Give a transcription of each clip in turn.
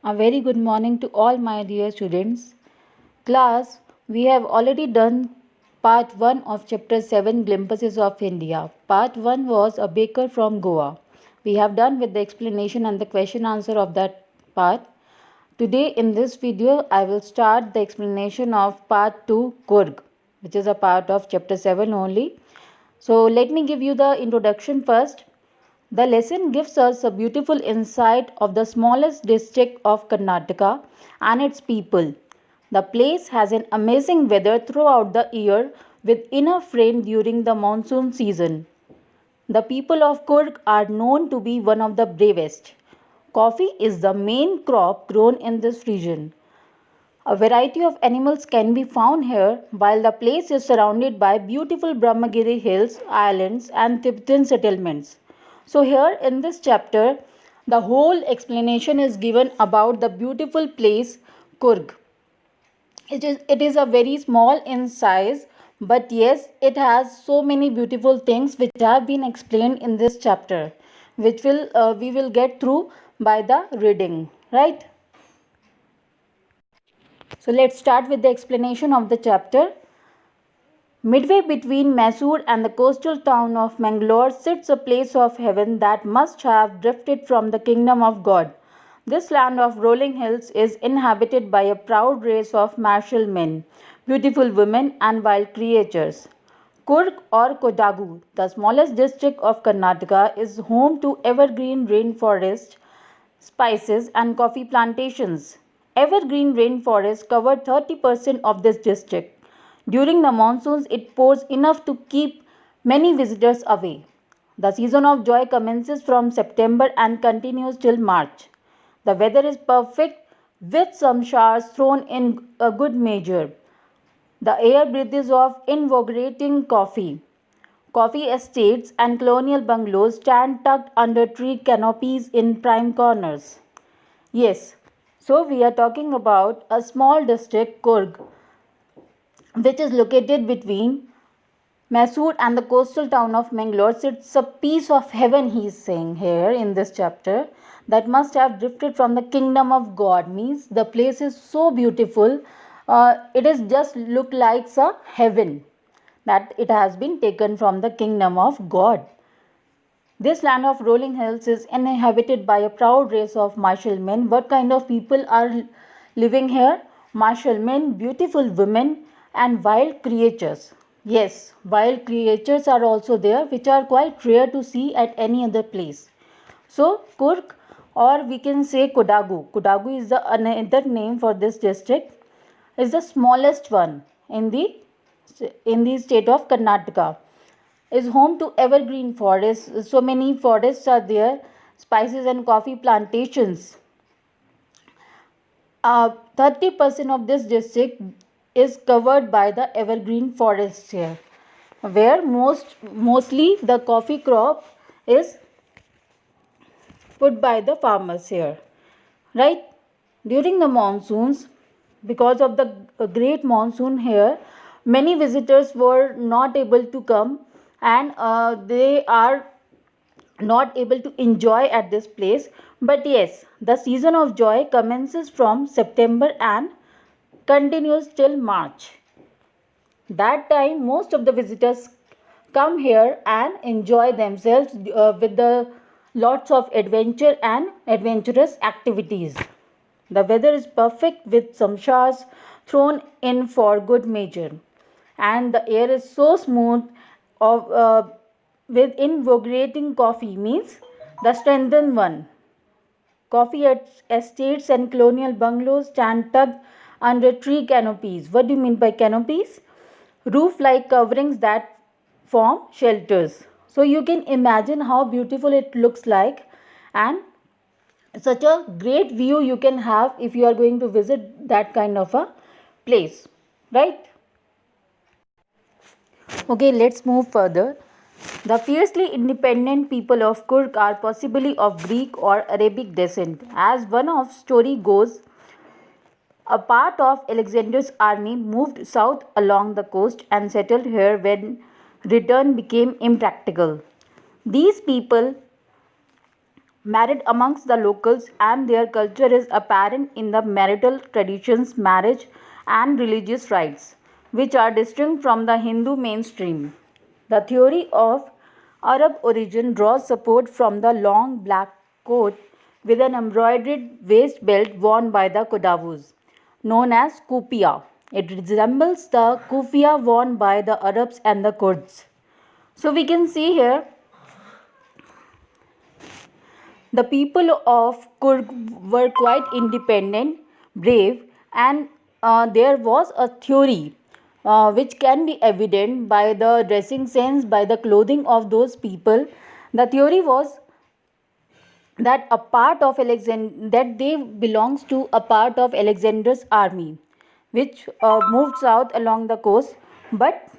A very good morning to all my dear students. Class, we have already done part 1 of chapter 7 Glimpses of India. Part 1 was a baker from Goa. We have done with the explanation and the question answer of that part. Today in this video I will start the explanation of part 2 Kurg, which is a part of chapter 7 only. So let me give you the introduction first. The lesson gives us a beautiful insight of the smallest district of Karnataka and its people. The place has an amazing weather throughout the year with enough rain during the monsoon season. The people of Kurg are known to be one of the bravest. Coffee is the main crop grown in this region. A variety of animals can be found here, while the place is surrounded by beautiful Brahmagiri hills, islands, and Tibetan settlements. So, here in this chapter, the whole explanation is given about the beautiful place Kurg. It is a very small in size, but yes, it has so many beautiful things which have been explained in this chapter, which we will get through by the reading, right? So let's start with the explanation of the chapter. Midway between Mysore and the coastal town of Mangalore sits a place of heaven that must have drifted from the kingdom of God. This land of rolling hills is inhabited by a proud race of martial men, beautiful women, and wild creatures. Kurg or Kodagu, the smallest district of Karnataka, is home to evergreen rainforest, spices, and coffee plantations. Evergreen rainforests cover 30% of this district. During the monsoons, it pours enough to keep many visitors away. The season of joy commences from September and continues till March. The weather is perfect with some showers thrown in a good measure. The air breathes of invigorating coffee. Coffee estates and colonial bungalows stand tucked under tree canopies in prime corners. Yes, so we are talking about a small district, Kurg, which is located between Mysore and the coastal town of Mangalore. It's a piece of heaven, he is saying here in this chapter, that must have drifted from the kingdom of God. Means the place is so beautiful. It is just look like a heaven, that it has been taken from the kingdom of God. This land of rolling hills is inhabited by a proud race of martial men. What kind of people are living here? Martial men, beautiful women, and wild creatures. Yes, wild creatures are also there, which are quite rare to see at any other place. So, Kurk, or we can say Kodagu. Kodagu is the another name for this district. Is the smallest one in the state of Karnataka, is home to evergreen forests. So many forests are there, spices and coffee plantations. 30% of this district is covered by the evergreen forests here, where mostly the coffee crop is put by the farmers here, right? During the monsoons, because of the great monsoon here, many visitors were not able to come, and they are not able to enjoy at this place. But yes, the season of joy commences from September and continues till March. That time most of the visitors come here and enjoy themselves with the lots of adventure and adventurous activities. The weather is perfect with some showers thrown in for good measure, and the air is so smooth of with invigorating coffee, means the strengthened one. Coffee estates and colonial bungalows stand tucked under tree canopies. What do you mean by canopies? Roof like coverings that form shelters. So you can imagine how beautiful it looks like, and such a great view you can have if you are going to visit that kind of a place, right? Okay, let's move further. The fiercely independent people of Kurk are possibly of Greek or Arabic descent. As one of story goes, a part of Alexander's army moved south along the coast and settled here when return became impractical. These people married amongst the locals, and their culture is apparent in the marital traditions, marriage, and religious rites, which are distinct from the Hindu mainstream. The theory of Arab origin draws support from the long black coat with an embroidered waist belt worn by the Kodavus, known as kufiya. It resembles the kufiya worn by the Arabs and the Kurds. So we can see here the people of Kurg were quite independent, brave, and there was a theory which can be evident by the dressing sense, by the clothing of those people. The theory was that a part of Alexander, that they belongs to a part of Alexander's army, which moved south along the coast, but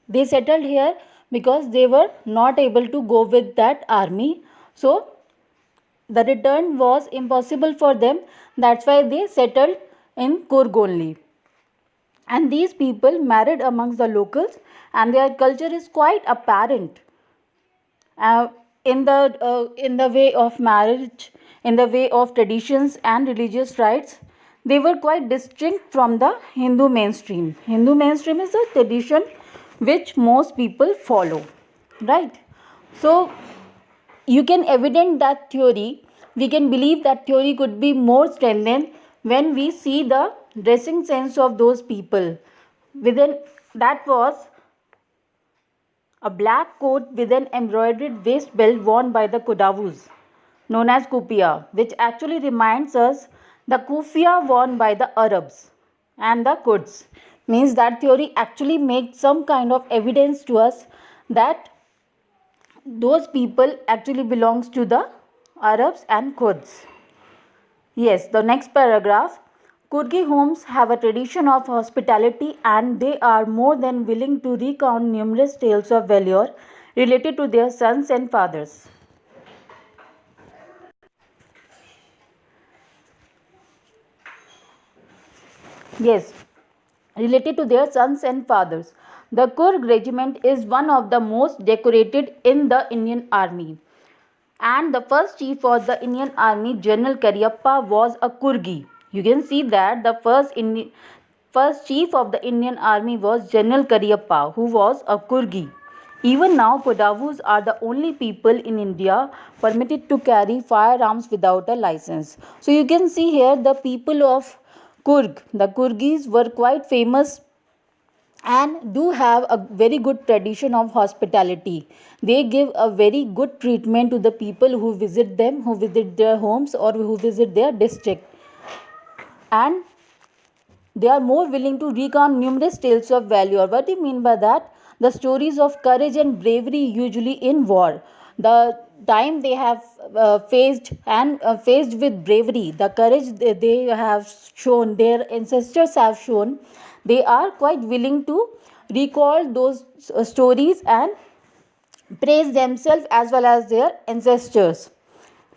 they settled here because they were not able to go with that army. So the return was impossible for them. That's why they settled in Kurg only. And these people married amongst the locals, and their culture is quite apparent uh, in the way of marriage, in the way of traditions and religious rites. They were quite distinct from the Hindu mainstream. Hindu mainstream is a tradition which most people follow, right? So you can evident that theory, we can believe that theory could be more strengthened when we see the dressing sense of those people. Within that was a black coat with an embroidered waist belt worn by the Kodavus, known as kufiya, which actually reminds us the kufiya worn by the Arabs and the Kurds. Means that theory actually makes some kind of evidence to us that those people actually belongs to the Arabs and Kurds. Yes, the next paragraph. Kurgi homes have a tradition of hospitality, and they are more than willing to recount numerous tales of valor related to their sons and fathers. Yes, related to their sons and fathers. The Kurg regiment is one of the most decorated in the Indian army. And the first chief of the Indian army, General Cariappa, was a Kurgi. You can see that the first chief of the Indian army was General Cariappa, who was a Kurgi. Even now, Kodavus are the only people in India permitted to carry firearms without a license. So you can see here the people of Kurg, the Kurgis were quite famous and do have a very good tradition of hospitality. They give a very good treatment to the people who visit them, who visit their homes, or who visit their district. And they are more willing to recount numerous tales of valor. What do you mean by that? The stories of courage and bravery, usually in war. The time they have faced with bravery, the courage they have shown, their ancestors have shown, they are quite willing to recall those stories and praise themselves as well as their ancestors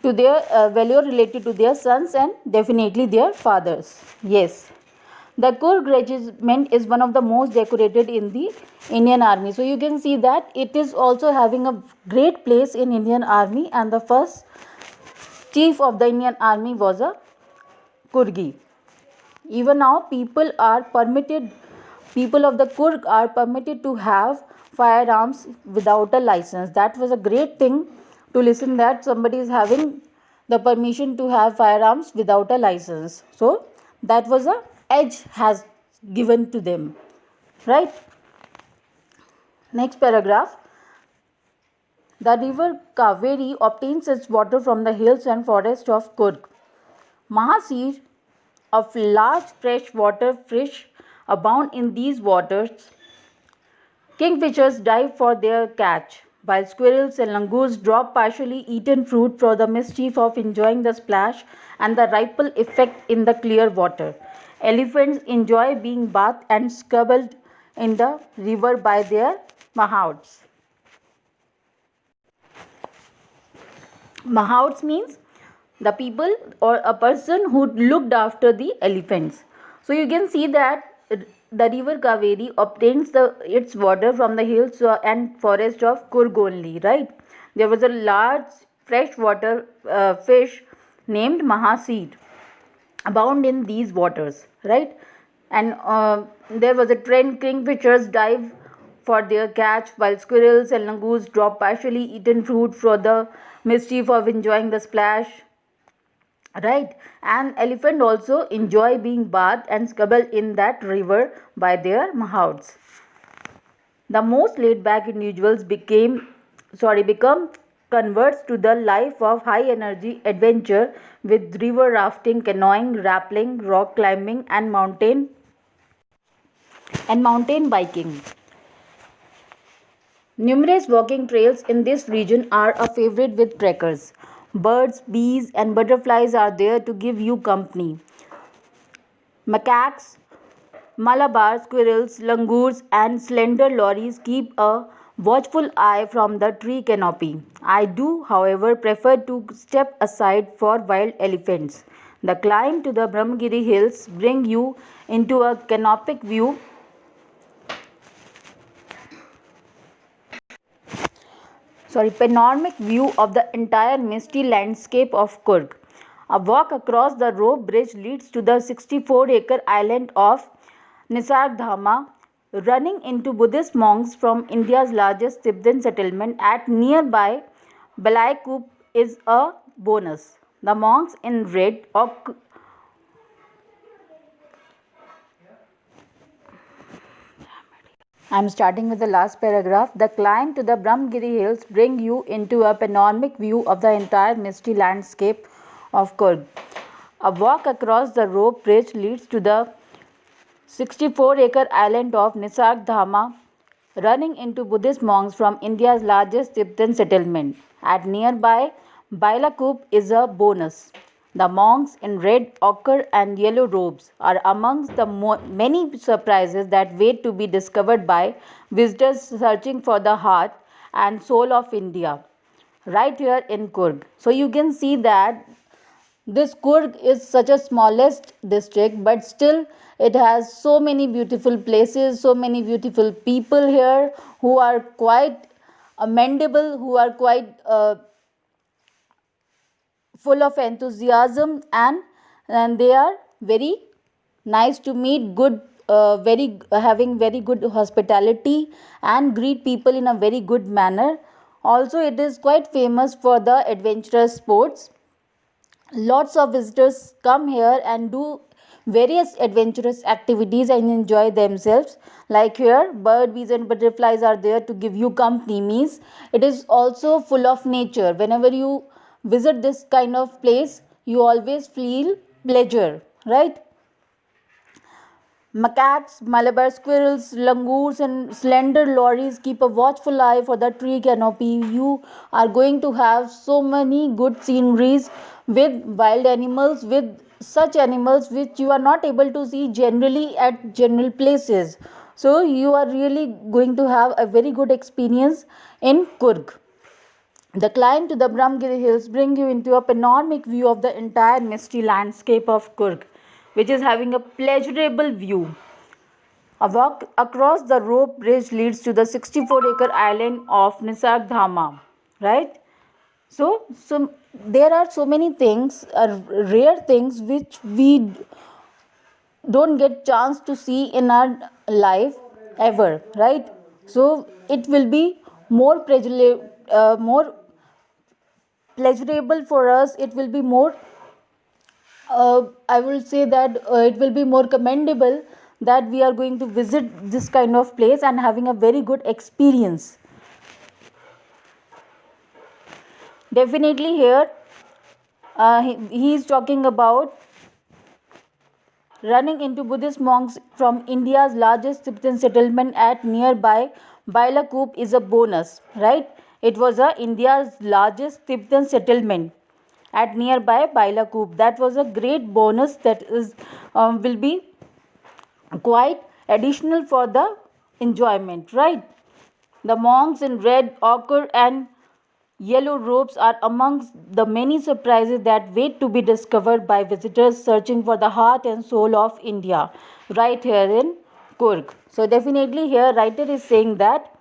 to their value related to their sons and definitely their fathers. Yes. The Kurg regiment is one of the most decorated in the Indian army. So you can see that it is also having a great place in Indian army, and the first chief of the Indian army was a Kurgi. Even now people of the Kurg are permitted to have firearms without a license. That was a great thing to listen that somebody is having the permission to have firearms without a license. So that was a edge has given to them, right? Next paragraph. The river Kaveri obtains its water from the hills and forests of Kurg. Mahaseas of large freshwater fish abound in these waters. Kingfishers dive for their catch, while squirrels and langurs drop partially eaten fruit for the mischief of enjoying the splash and the ripple effect in the clear water. Elephants enjoy being bathed and scuttled in the river by their mahouts. Mahouts means the people or a person who looked after the elephants. So you can see that the river Kaveri obtains its water from the hills and forest of Kurg only, right? There was a large freshwater fish named Mahaseed abound in these waters, right? And there was a trend: kingfishers dive for their catch, while squirrels and langurs drop partially eaten fruit for the mischief of enjoying the splash, right? And elephant also enjoy being bathed and scuttled in that river by their mahouts. The most laid back individuals become converts to the life of high energy adventure with river rafting, canoeing, rappelling, rock climbing and mountain biking. Numerous walking trails in this region are a favorite with trekkers. Birds, bees, and butterflies are there to give you company. Macaques, Malabar squirrels, langurs, and slender lories keep a watchful eye from the tree canopy. I do, however, prefer to step aside for wild elephants. The climb to the Brahmagiri hills bring you into a panoramic view of the entire misty landscape of Kurg. A walk across the rope bridge leads to the 64-acre island of Nisargdhama, running into Buddhist monks from India's largest Tibetan settlement at nearby Balaikup is a bonus. The monks in red I'm starting with the last paragraph. The climb to the Brahmagiri hills bring you into a panoramic view of the entire misty landscape of Kurg. A walk across the rope bridge leads to the 64-acre island of Nisargdhama, running into Buddhist monks from India's largest Tibetan settlement. At nearby Bailakup is a bonus. The monks in red, ochre, and yellow robes are amongst the many surprises that wait to be discovered by visitors searching for the heart and soul of India, right here in Kurg. So you can see that this Kurg is such a smallest district, but still it has so many beautiful places, so many beautiful people here who are quite amendable, who are quite full of enthusiasm, and they are very nice to meet, good very having very good hospitality and greet people in a very good manner. Also, it is quite famous for the adventurous sports. Lots of visitors come here and do various adventurous activities and enjoy themselves. Like here, bird, bees, and butterflies are there to give you company, means it is also full of nature. Whenever you visit this kind of place, you always feel pleasure, right? Macaques, Malabar squirrels, langurs, and slender lories keep a watchful eye for the tree canopy. You are going to have so many good sceneries with wild animals, with such animals which you are not able to see generally at general places. So, you are really going to have a very good experience in Kurg. The climb to the Brahmagiri hills bring you into a panoramic view of the entire misty landscape of Kurg, which is having a pleasurable view. A walk across the rope bridge leads to the 64-acre island of Nisargdhama, right? So there are so many things, rare things which we don't get chance to see in our life ever, right? So it will be more pleasurable for us. It will be more I will say that it will be more commendable that we are going to visit this kind of place and having a very good experience. Definitely here he is talking about running into Buddhist monks from India's largest Tibetan settlement at nearby Bailakup is a bonus, right? It was India's largest Tibetan settlement at nearby Bailakup. That was a great bonus that is will be quite additional for the enjoyment, right? The monks in red, ochre, and yellow robes are amongst the many surprises that wait to be discovered by visitors searching for the heart and soul of India, right here in Kurg. So, definitely, here, writer is saying that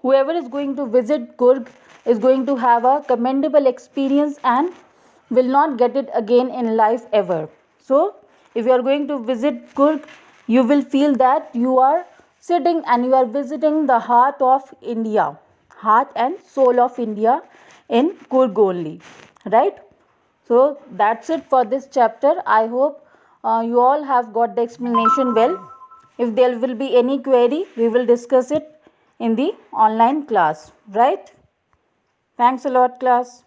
whoever is going to visit Kurg is going to have a commendable experience and will not get it again in life ever. So if you are going to visit Coorg, you will feel that you are sitting and you are visiting the heart of India, heart and soul of India in Coorg only, right? So that's it for this chapter. I hope you all have got the explanation well. If there will be any query, we will discuss it in the online class, right? Thanks a lot, class.